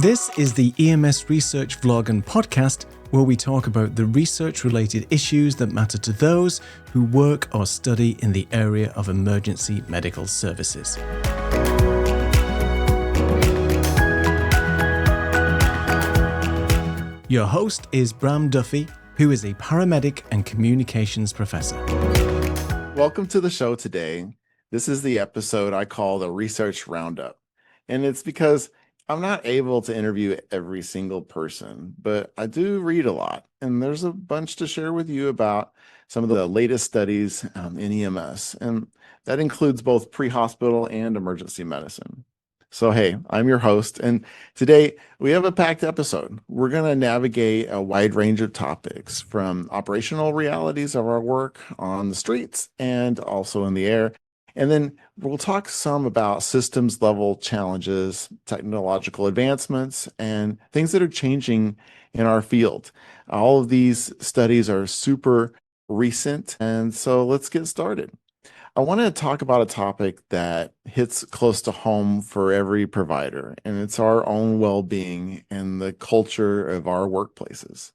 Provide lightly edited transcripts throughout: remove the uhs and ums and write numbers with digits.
This is the EMS Research Vlog and Podcast, where we talk about the research-related issues that matter to those who work or study in the area of emergency medical services. Your host is Bram Duffee, who is a paramedic and communications professor. Welcome to the show today. This is the episode I call the Research Roundup. And it's because I'm not able to interview every single person, but I do read a lot. And there's a bunch to share with you about some of the latest studies in EMS. And that includes both pre-hospital and emergency medicine. So, hey, I'm your host, and today we have a packed episode. We're going to navigate a wide range of topics, from operational realities of our work on the streets and also in the air. And then we'll talk some about systems level challenges, technological advancements, and things that are changing in our field. All of these studies are super recent, and so let's get started. I want to talk about a topic that hits close to home for every provider, and it's our own well-being and the culture of our workplaces.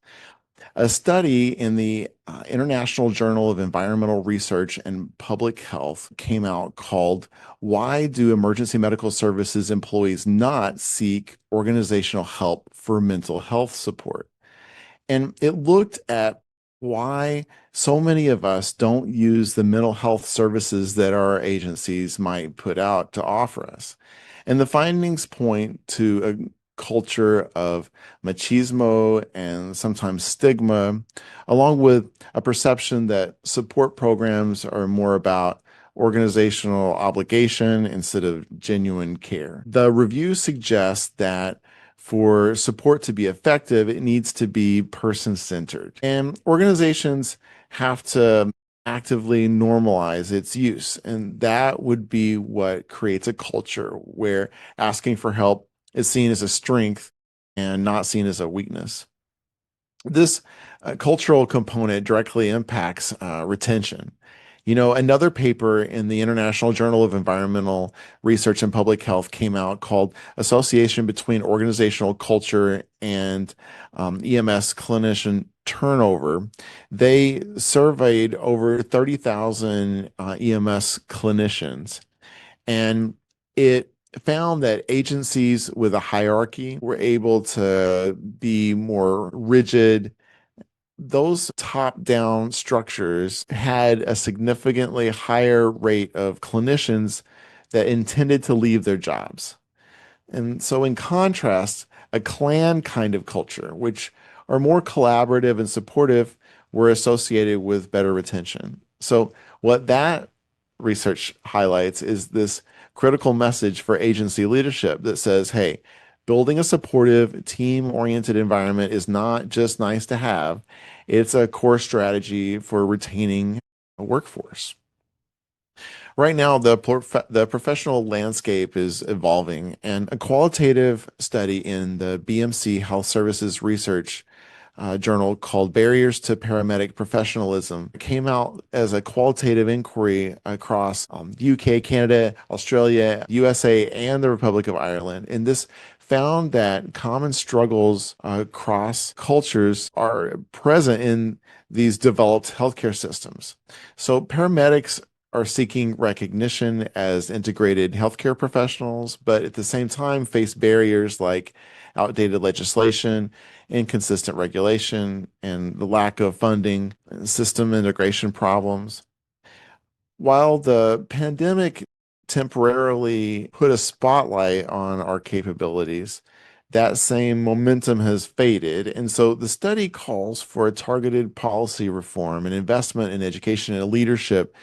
A study in the International Journal of Environmental Research and Public Health came out called "Why Do Emergency Medical Services Employees Not Seek Organizational Help for Mental Health Support?" And it looked at why so many of us don't use the mental health services that our agencies might put out to offer us. And the findings point to a culture of machismo and sometimes stigma, along with a perception that support programs are more about organizational obligation instead of genuine care. The review suggests that for support to be effective, it needs to be person-centered. And organizations have to actively normalize its use. And that would be what creates a culture where asking for help is seen as a strength and not seen as a weakness. This cultural component directly impacts retention. You know, another paper in the International Journal of Environmental Research and Public Health came out called "Association Between Organizational Culture and EMS Clinician Turnover." They surveyed over 30,000 EMS clinicians, and it found that agencies with a hierarchy were able to be more rigid. Those top-down structures had a significantly higher rate of clinicians that intended to leave their jobs. And so in contrast, a clan kind of culture, which are more collaborative and supportive, were associated with better retention. So what that research highlights is this critical message for agency leadership that says, hey, building a supportive, team-oriented environment is not just nice to have. It's a core strategy for retaining a workforce. Right now, the professional landscape is evolving, and a qualitative study in the BMC Health Services Research journal called "Barriers to Paramedic Professionalism" came out as a qualitative inquiry across UK, Canada, Australia, USA, and the Republic of Ireland. And this found that common struggles across cultures are present in these developed healthcare systems. So paramedics are seeking recognition as integrated healthcare professionals, but at the same time face barriers like outdated legislation, inconsistent regulation, and the lack of funding, and system integration problems. While the pandemic temporarily put a spotlight on our capabilities, that same momentum has faded. And so the study calls for a targeted policy reform and investment in education and leadership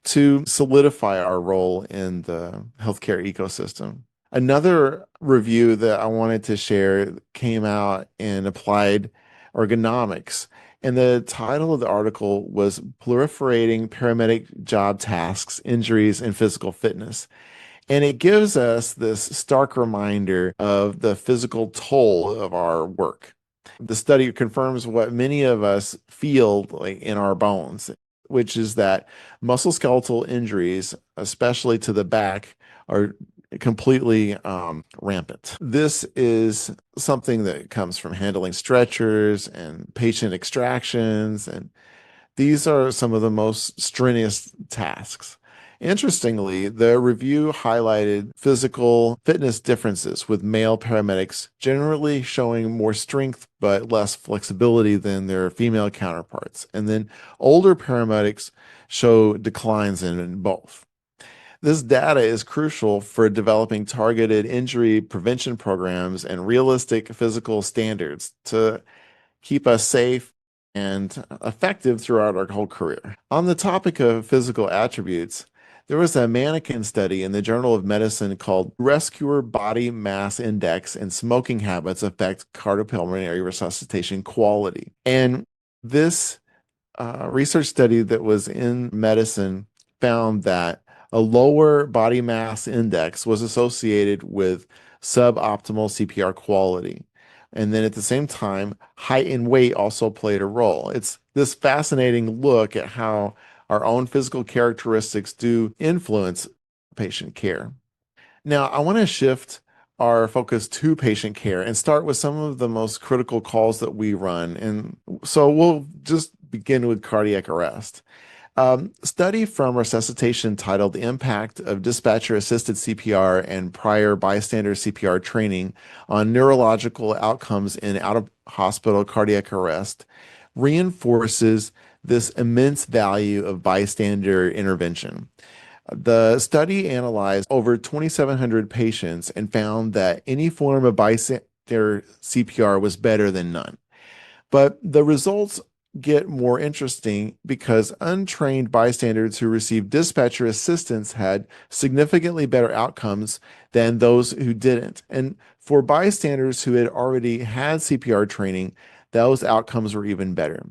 to solidify our role in the healthcare ecosystem. Another review that I wanted to share came out in Applied Ergonomics, and the title of the article was "Proliferating Paramedic Job Tasks, Injuries, and Physical Fitness." And it gives us this stark reminder of the physical toll of our work. The study confirms what many of us feel like in our bones, which is that musculoskeletal injuries, especially to the back, are completely rampant. This is something that comes from handling stretchers and patient extractions, and these are some of the most strenuous tasks. Interestingly, the review highlighted physical fitness differences, with male paramedics generally showing more strength but less flexibility than their female counterparts. And then older paramedics show declines in both. This data is crucial for developing targeted injury prevention programs and realistic physical standards to keep us safe and effective throughout our whole career. On the topic of physical attributes, there was a mannequin study in the Journal of Medicine called Rescuer Body Mass Index and Smoking Habits Affect Cardiopulmonary Resuscitation Quality. And this research study that was in medicine found that a lower body mass index was associated with suboptimal CPR quality. And then at the same time, height and weight also played a role. It's this fascinating look at how our own physical characteristics do influence patient care. Now, I want to shift our focus to patient care and start with some of the most critical calls that we run. And so we'll just begin with cardiac arrest. Study from resuscitation titled The Impact of Dispatcher Assisted CPR and Prior Bystander CPR Training on Neurological Outcomes in Out of Hospital Cardiac Arrest reinforces this immense value of bystander intervention. The study analyzed over 2,700 patients and found that any form of bystander CPR was better than none. But the results get more interesting because untrained bystanders who received dispatcher assistance had significantly better outcomes than those who didn't. And for bystanders who had already had CPR training, those outcomes were even better.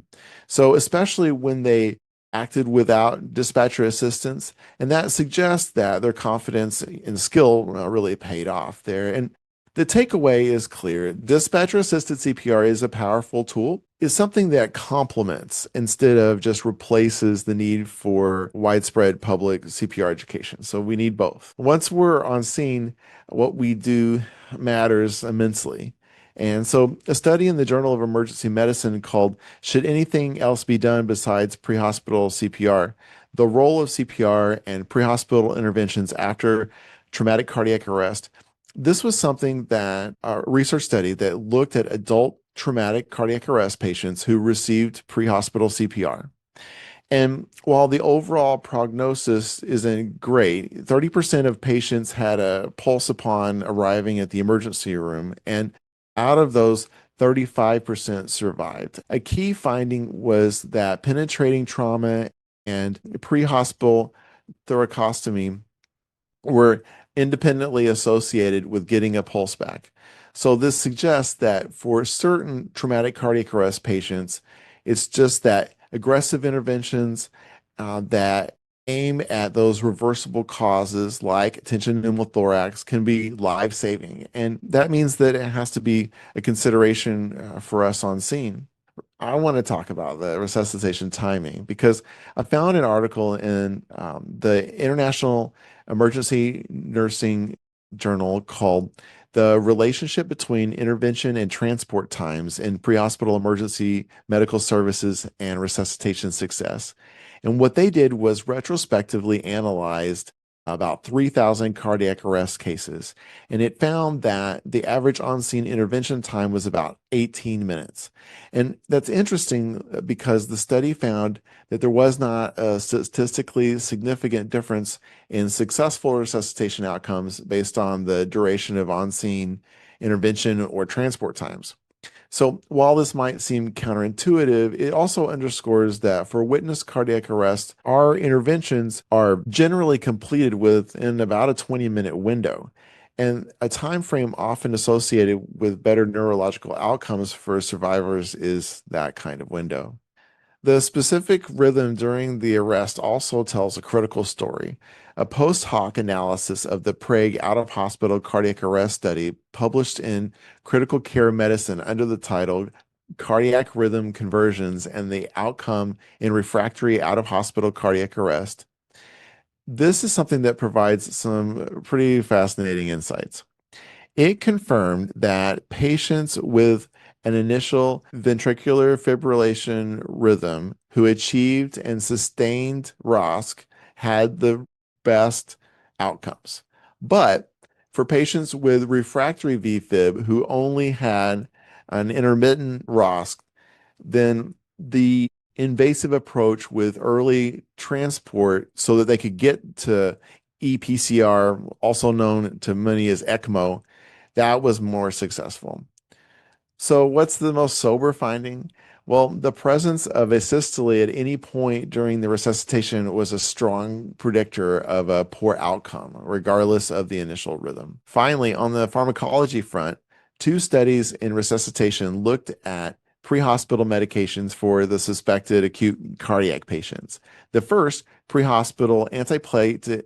So, especially when they acted without dispatcher assistance, and that suggests that their confidence and skill really paid off there. And the takeaway is clear. Dispatcher assisted CPR is a powerful tool. It's something that complements instead of just replaces the need for widespread public CPR education. So we need both. Once we're on scene, what we do matters immensely. And so a study in the Journal of Emergency Medicine called Should Anything Else Be Done Besides Pre-Hospital CPR? The Role of CPR and Pre-Hospital Interventions After Traumatic Cardiac Arrest. This was something that a research study that looked at adult traumatic cardiac arrest patients who received pre-hospital CPR. And while the overall prognosis isn't great, 30% of patients had a pulse upon arriving at the emergency room, and out of those, 35% survived. A key finding was that penetrating trauma and pre-hospital thoracostomy were independently associated with getting a pulse back. So this suggests that for certain traumatic cardiac arrest patients, it's just that aggressive interventions that aim at those reversible causes like tension pneumothorax can be life-saving. And that means that it has to be a consideration for us on scene. I want to talk about the resuscitation timing because I found an article in the International Emergency Nursing Journal called The Relationship Between Intervention and Transport Times in Pre-Hospital Emergency Medical Services and Resuscitation Success. And what they did was retrospectively analyzed about 3,000 cardiac arrest cases, and it found that the average on-scene intervention time was about 18 minutes. And that's interesting because the study found that there was not a statistically significant difference in successful resuscitation outcomes based on the duration of on-scene intervention or transport times. So while this might seem counterintuitive, it also underscores that for witness cardiac arrest, our interventions are generally completed within about a 20-minute window. And a time frame often associated with better neurological outcomes for survivors is that kind of window. The specific rhythm during the arrest also tells a critical story. A post hoc analysis of the Prague out of hospital cardiac arrest study published in Critical Care Medicine under the title Cardiac Rhythm Conversions and the Outcome in Refractory Out of Hospital Cardiac Arrest This is something that provides some pretty fascinating insights. It confirmed that patients with an initial ventricular fibrillation rhythm who achieved and sustained ROSC had the best outcomes. But for patients with refractory VFib who only had an intermittent ROSC, then the invasive approach with early transport so that they could get to EPCR, also known to many as ECMO, that was more successful. So, what's the most sober finding? Well, the presence of a systole at any point during the resuscitation was a strong predictor of a poor outcome, regardless of the initial rhythm. Finally, on the pharmacology front, two studies in resuscitation looked at pre-hospital medications for the suspected acute cardiac patients. The first, pre-hospital antiplatelet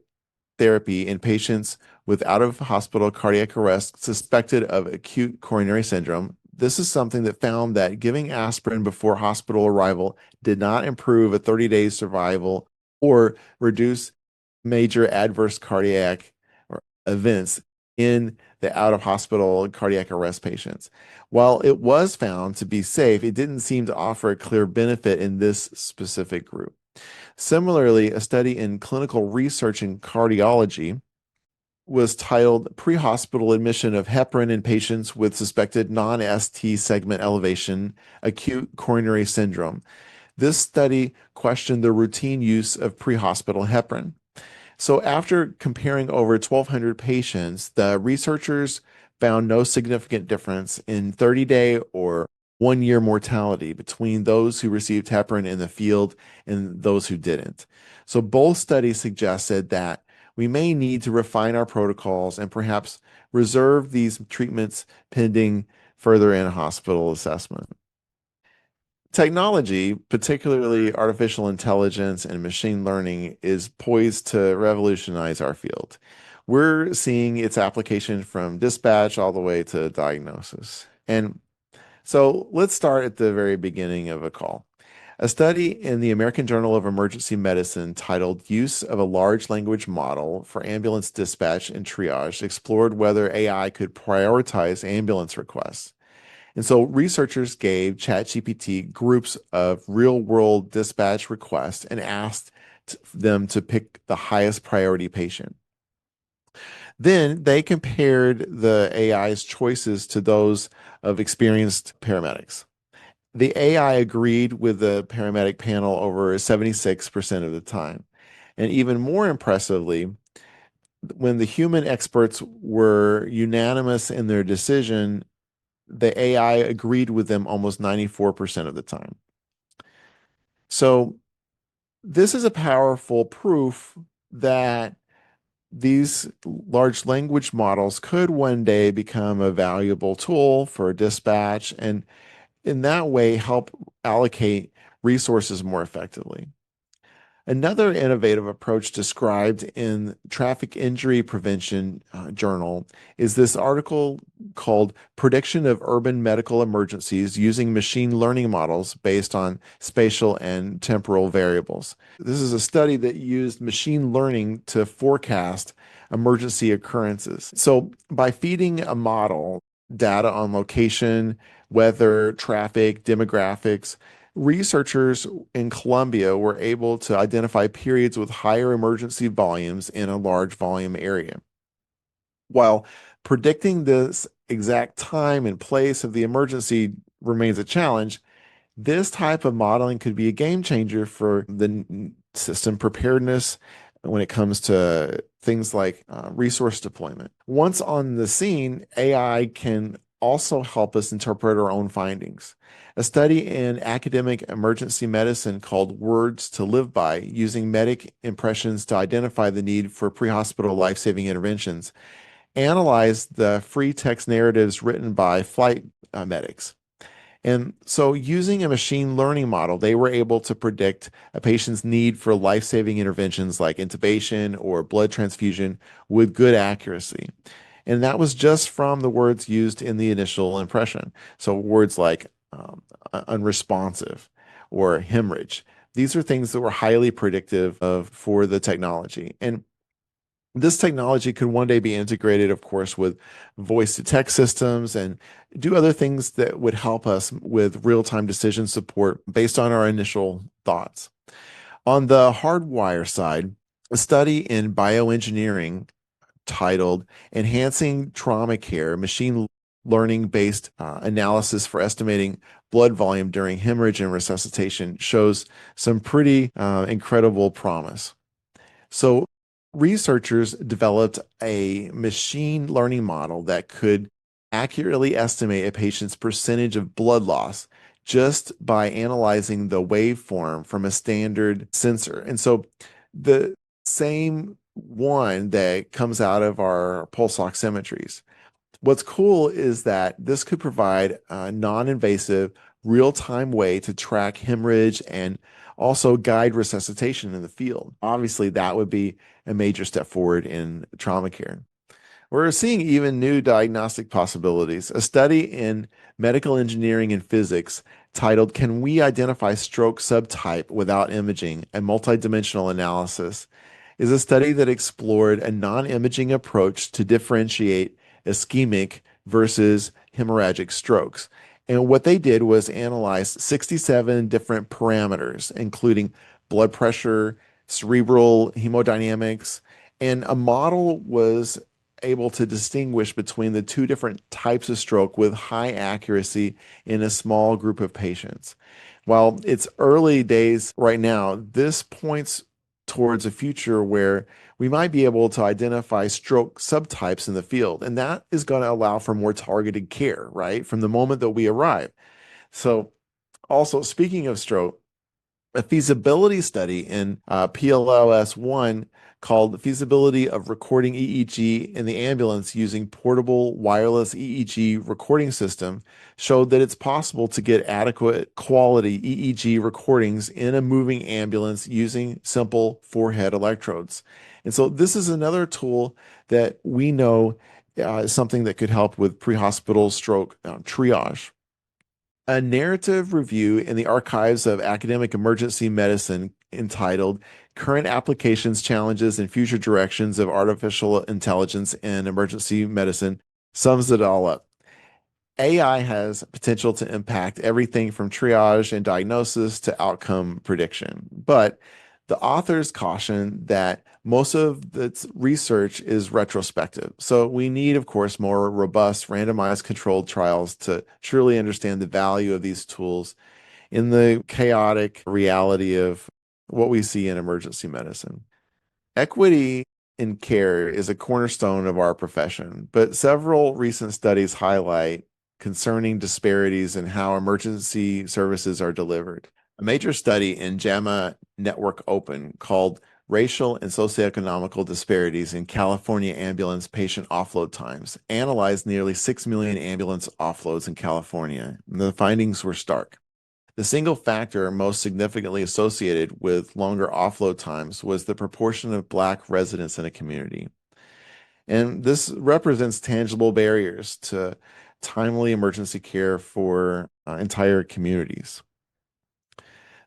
therapy in patients with out-of-hospital cardiac arrest suspected of acute coronary syndrome. This is something that found that giving aspirin before hospital arrival did not improve a 30-day survival or reduce major adverse cardiac events in the out-of-hospital cardiac arrest patients. While it was found to be safe, it didn't seem to offer a clear benefit in this specific group. Similarly, a study in clinical research in cardiology was titled Pre-Hospital Admission of Heparin in Patients with Suspected Non-ST Segment Elevation, Acute Coronary Syndrome. This study questioned the routine use of pre-hospital heparin. So, after comparing over 1,200 patients, the researchers found no significant difference in 30-day or 1 year mortality between those who received heparin in the field and those who didn't. So, both studies suggested that we may need to refine our protocols and perhaps reserve these treatments pending further in-hospital assessment. Technology, particularly artificial intelligence and machine learning, is poised to revolutionize our field. We're seeing its application from dispatch all the way to diagnosis. And so let's start at the very beginning of a call. A study in the American Journal of Emergency Medicine titled Use of a Large Language Model for Ambulance Dispatch and Triage explored whether AI could prioritize ambulance requests. And so researchers gave ChatGPT groups of real-world dispatch requests and asked them to pick the highest priority patient. Then they compared the AI's choices to those of experienced paramedics. The AI agreed with the paramedic panel over 76% of the time. And even more impressively, when the human experts were unanimous in their decision, the AI agreed with them almost 94% of the time. So this is a powerful proof that these large language models could one day become a valuable tool for dispatch and in that way help allocate resources more effectively. Another innovative approach described in Traffic Injury Prevention Journal is this article called Prediction of Urban Medical Emergencies Using Machine Learning Models Based on Spatial and Temporal Variables. This is a study that used machine learning to forecast emergency occurrences. So by feeding a model data on location, weather, traffic, demographics, researchers in Colombia were able to identify periods with higher emergency volumes in a large volume area. While predicting this exact time and place of the emergency remains a challenge, this type of modeling could be a game changer for the system preparedness when it comes to things like resource deployment. Once on the scene, AI can also help us interpret our own findings. A study in academic emergency medicine called Words to Live By, using medic impressions to identify the need for pre-hospital life-saving interventions, analyzed the free text narratives written by flight medics. And so, using a machine learning model, they were able to predict a patient's need for life-saving interventions like intubation or blood transfusion with good accuracy. And that was just from the words used in the initial impression. So, words like unresponsive or hemorrhage. These are things that were highly predictive of for the technology. And this technology could one day be integrated, of course, with voice to text systems and do other things that would help us with real-time decision support based on our initial thoughts. On the hardwire side, a study in bioengineering titled Enhancing Trauma Care, Machine Learning Based Analysis for Estimating Blood Volume During Hemorrhage and Resuscitation shows some pretty incredible promise. So, researchers developed a machine learning model that could accurately estimate a patient's percentage of blood loss just by analyzing the waveform from a standard sensor. And so, the same one that comes out of our pulse oximetries. What's cool is that this could provide a non-invasive, real-time way to track hemorrhage and also guide resuscitation in the field. Obviously, that would be a major step forward in trauma care. We're seeing even new diagnostic possibilities. A study in medical engineering and physics titled Can We Identify Stroke Subtype Without Imaging? A Multidimensional Analysis is a study that explored a non-imaging approach to differentiate ischemic versus hemorrhagic strokes. And what they did was analyze 67 different parameters, including blood pressure, cerebral hemodynamics, and a model was able to distinguish between the two different types of stroke with high accuracy in a small group of patients. While it's early days right now, this points towards a future where we might be able to identify stroke subtypes in the field, and that is going to allow for more targeted care, right, from the moment that we arrive. So, also speaking of stroke, a feasibility study in PLOS1 called the Feasibility of Recording EEG in the Ambulance Using Portable Wireless EEG Recording System showed that it's possible to get adequate quality EEG recordings in a moving ambulance using simple forehead electrodes. And so this is another tool that we know is something that could help with pre-hospital stroke triage. A narrative review in the Archives of Academic Emergency Medicine entitled Current Applications, Challenges, and Future Directions of Artificial Intelligence in Emergency Medicine sums it all up. AI has potential to impact everything from triage and diagnosis to outcome prediction. But the authors caution that most of its research is retrospective. So we need, of course, more robust randomized controlled trials to truly understand the value of these tools in the chaotic reality of what we see in emergency medicine. Equity in care is a cornerstone of our profession, but several recent studies highlight concerning disparities in how emergency services are delivered. A major study in JAMA Network Open called Racial and Socioeconomical Disparities in California Ambulance Patient Offload Times analyzed nearly 6 million ambulance offloads in California. And the findings were stark. The single factor most significantly associated with longer offload times was the proportion of Black residents in a community. And this represents tangible barriers to timely emergency care for entire communities.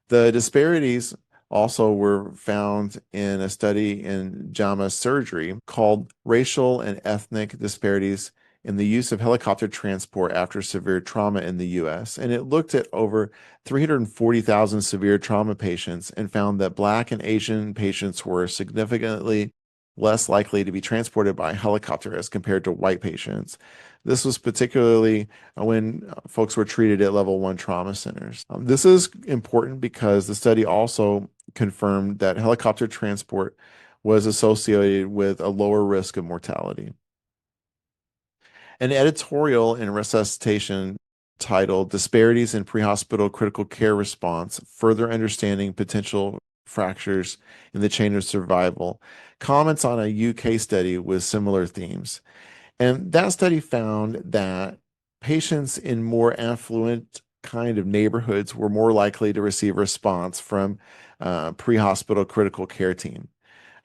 The disparities also were found in a study in JAMA surgery called Racial and Ethnic Disparities in the Use of Helicopter Transport After Severe Trauma in the U.S. And it looked at over 340,000 severe trauma patients and found that Black and Asian patients were significantly less likely to be transported by helicopter as compared to white patients. This was particularly when folks were treated at level 1 trauma centers. This is important because the study also confirmed that helicopter transport was associated with a lower risk of mortality. An editorial in Resuscitation titled Disparities in Pre-Hospital Critical Care Response, Further Understanding Potential Fractures in the Chain of Survival comments on a UK study with similar themes. And that study found that patients in more affluent kind of neighborhoods were more likely to receive response from pre-hospital critical care team,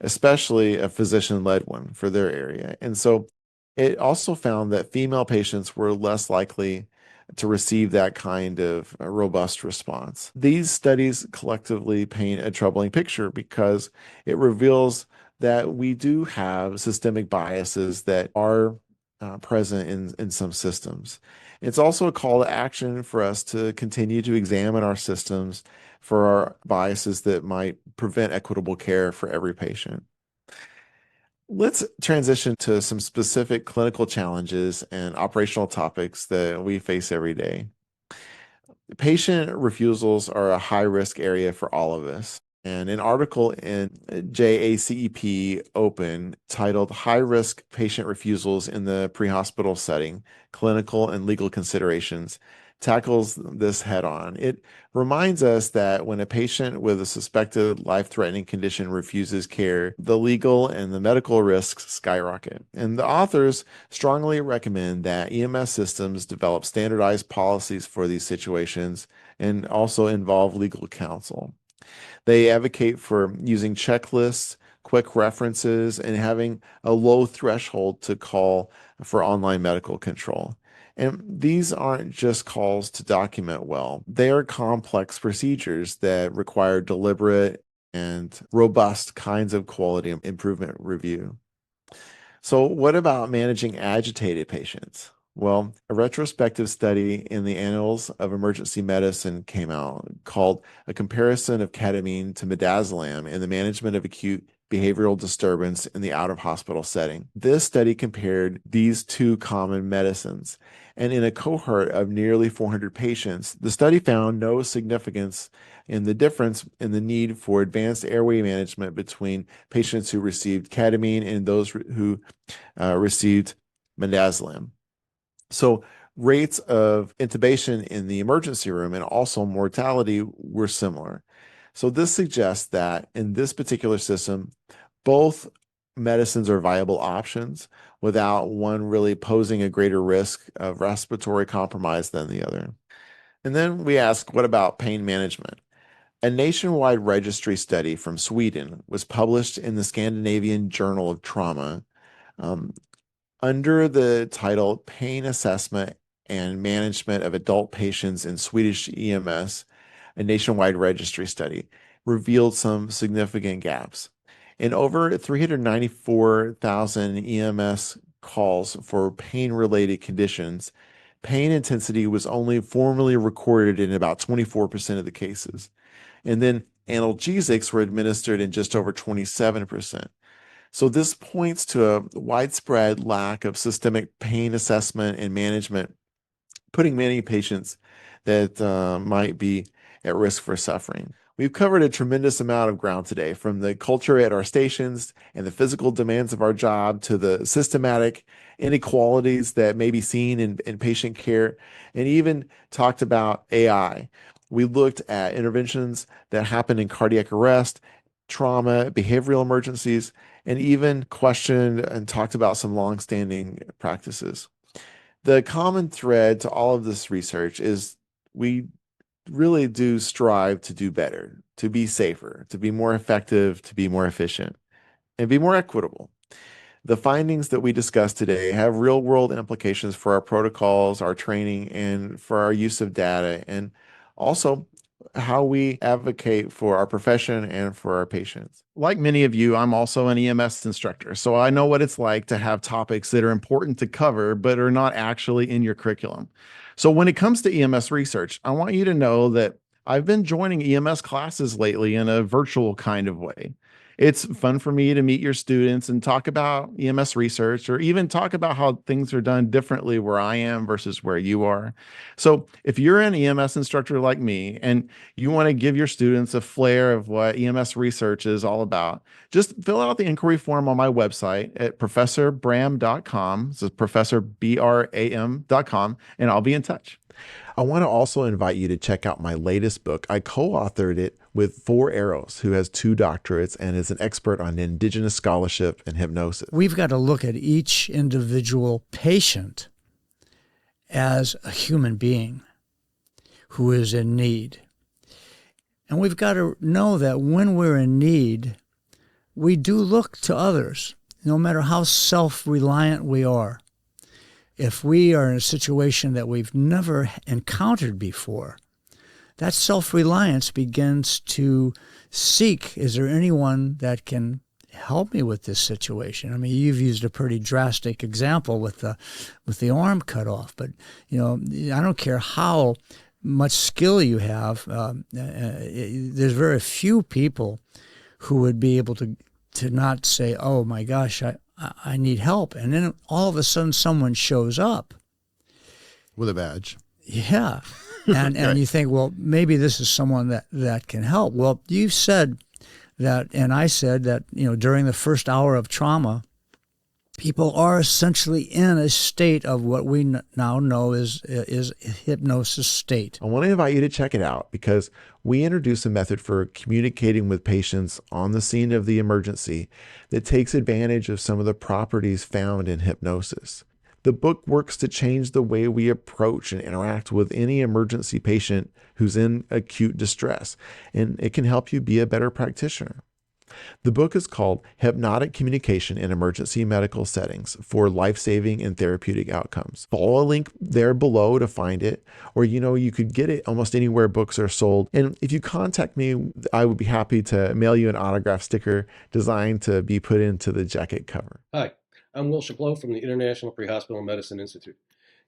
especially a physician-led one for their area. And so it also found that female patients were less likely to receive that kind of robust response. These studies collectively paint a troubling picture because it reveals that we do have systemic biases that are present in some systems. It's also a call to action for us to continue to examine our systems for our biases that might prevent equitable care for every patient. Let's transition to some specific clinical challenges and operational topics that we face every day. Patient refusals are a high risk area for all of us. And an article in JACEP Open titled High Risk Patient Refusals in the Pre-Hospital Setting, Clinical and Legal Considerations tackles this head on. It reminds us that when a patient with a suspected life-threatening condition refuses care, the legal and the medical risks skyrocket. And the authors strongly recommend that EMS systems develop standardized policies for these situations and also involve legal counsel. They advocate for using checklists, quick references, and having a low threshold to call for online medical control. And these aren't just calls to document well. They are complex procedures that require deliberate and robust kinds of quality improvement review. So, what about managing agitated patients? Well, a retrospective study in the Annals of Emergency Medicine came out called A Comparison of Ketamine to Midazolam in the Management of Acute Behavioral Disturbance in the Out-of-Hospital Setting. This study compared these two common medicines, and in a cohort of nearly 400 patients, the study found no significance in the difference in the need for advanced airway management between patients who received ketamine and those who received midazolam. So rates of intubation in the emergency room and also mortality were similar. So this suggests that in this particular system, both medicines are viable options without one really posing a greater risk of respiratory compromise than the other. And then we ask, what about pain management? A nationwide registry study from Sweden was published in the Scandinavian Journal of Trauma. Under the title Pain Assessment and Management of Adult Patients in Swedish EMS, a nationwide registry study revealed some significant gaps. In over 394,000 EMS calls for pain-related conditions, pain intensity was only formally recorded in about 24% of the cases. And then analgesics were administered in just over 27%. So this points to a widespread lack of systemic pain assessment and management, putting many patients that might be at risk for suffering. We've covered a tremendous amount of ground today, from the culture at our stations and the physical demands of our job to the systematic inequalities that may be seen in patient care, and even talked about AI. We looked at interventions that happen in cardiac arrest, trauma, behavioral emergencies, and even questioned and talked about some longstanding practices. The common thread to all of this research is we really do strive to do better, to be safer, to be more effective, to be more efficient, and be more equitable. The findings that we discussed today have real-world implications for our protocols, our training, and for our use of data, and also how we advocate for our profession and for our patients. Like many of you, I'm also an EMS instructor, so I know what it's like to have topics that are important to cover but are not actually in your curriculum. So when it comes to EMS research, I want you to know that I've been joining EMS classes lately in a virtual kind of way. It's fun for me to meet your students and talk about EMS research, or even talk about how things are done differently where I am versus where you are. So if you're an EMS instructor like me and you want to give your students a flair of what EMS research is all about, just fill out the inquiry form on my website at professorbram.com. This is professorbram.com, and I'll be in touch. I want to also invite you to check out my latest book. I co-authored it with Four Arrows, who has 2 doctorates and is an expert on indigenous scholarship and hypnosis. We've got to look at each individual patient as a human being who is in need. And we've got to know that when we're in need, we do look to others, no matter how self-reliant we are. if we are in a situation that we've never encountered before, that self-reliance begins to seek, is there anyone that can help me with this situation? I mean, you've used a pretty drastic example with the arm cut off, but I don't care how much skill you have. There's very few people who would be able to not say, "Oh my gosh, I need help," and then all of a sudden someone shows up with a badge. Yeah, and you think, well, maybe this is someone that can help. Well, you said that, and I said that, during the first hour of trauma, people are essentially in a state of what we now know is hypnosis state. I want to invite you to check it out because we introduce a method for communicating with patients on the scene of the emergency that takes advantage of some of the properties found in hypnosis. The book works to change the way we approach and interact with any emergency patient who's in acute distress, and it can help you be a better practitioner. The book is called Hypnotic Communication in Emergency Medical Settings for Life-Saving and Therapeutic Outcomes. Follow a link there below to find it, or you could get it almost anywhere books are sold. And if you contact me, I would be happy to mail you an autograph sticker designed to be put into the jacket cover. Hi, I'm Will Chaplot from the International Pre-Hospital Medicine Institute.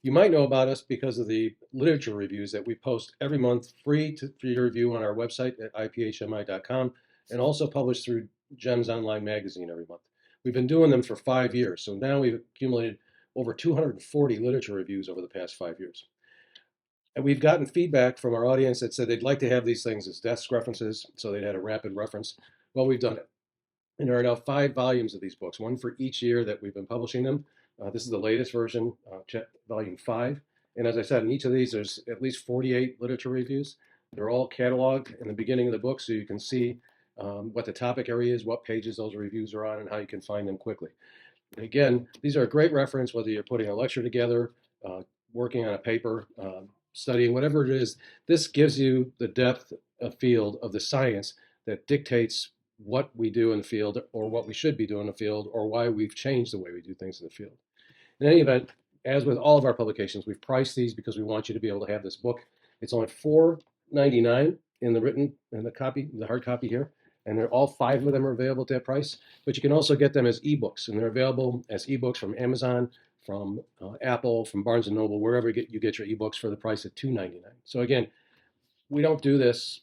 You might know about us because of the literature reviews that we post every month free to review on our website at iphmi.com, and also published through GEMS Online Magazine every month. We've been doing them for 5 years, so now we've accumulated over 240 literature reviews over the past 5 years. And we've gotten feedback from our audience that said they'd like to have these things as desk references, so they'd had a rapid reference. Well, we've done it. And there are now 5 volumes of these books, one for each year that we've been publishing them. This is the latest version, volume 5. And as I said, in each of these, there's at least 48 literature reviews. They're all cataloged in the beginning of the book, so you can see what the topic area is, what pages those reviews are on, and how you can find them quickly. And again, these are a great reference, whether you're putting a lecture together, working on a paper, studying, whatever it is. This gives you the depth of field of the science that dictates what we do in the field, or what we should be doing in the field, or why we've changed the way we do things in the field. In any event, as with all of our publications, we've priced these because we want you to be able to have this book. It's only $4.99 in the hard copy here, and they're all 5 of them are available at that price. But you can also get them as ebooks, and they're available as ebooks from Amazon, from Apple, from Barnes & Noble, wherever you get your ebooks for the price of $2.99. So again, we don't do this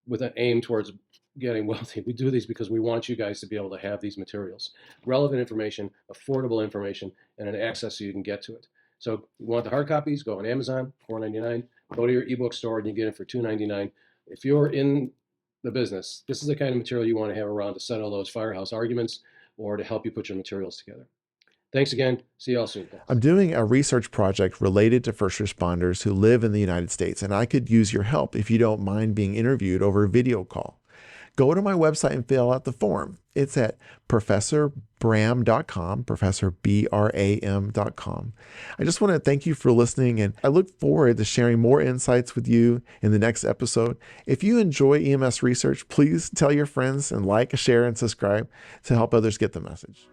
with an aim towards getting wealthy. We do these because we want you guys to be able to have these materials, relevant information, affordable information, and an access so you can get to it. So you want the hard copies, go on Amazon, $4.99. Go to your ebook store and you get it for $2.99. If you're in the business, this is the kind of material you want to have around to settle those firehouse arguments or to help you put your materials together. Thanks again. See you all soon. I'm doing a research project related to first responders who live in the United States, and I could use your help if you don't mind being interviewed over a video call. Go to my website and fill out the form. It's at professorbram.com, professorbram.com. I just want to thank you for listening, and I look forward to sharing more insights with you in the next episode. If you enjoy EMS research, please tell your friends and like, share, and subscribe to help others get the message.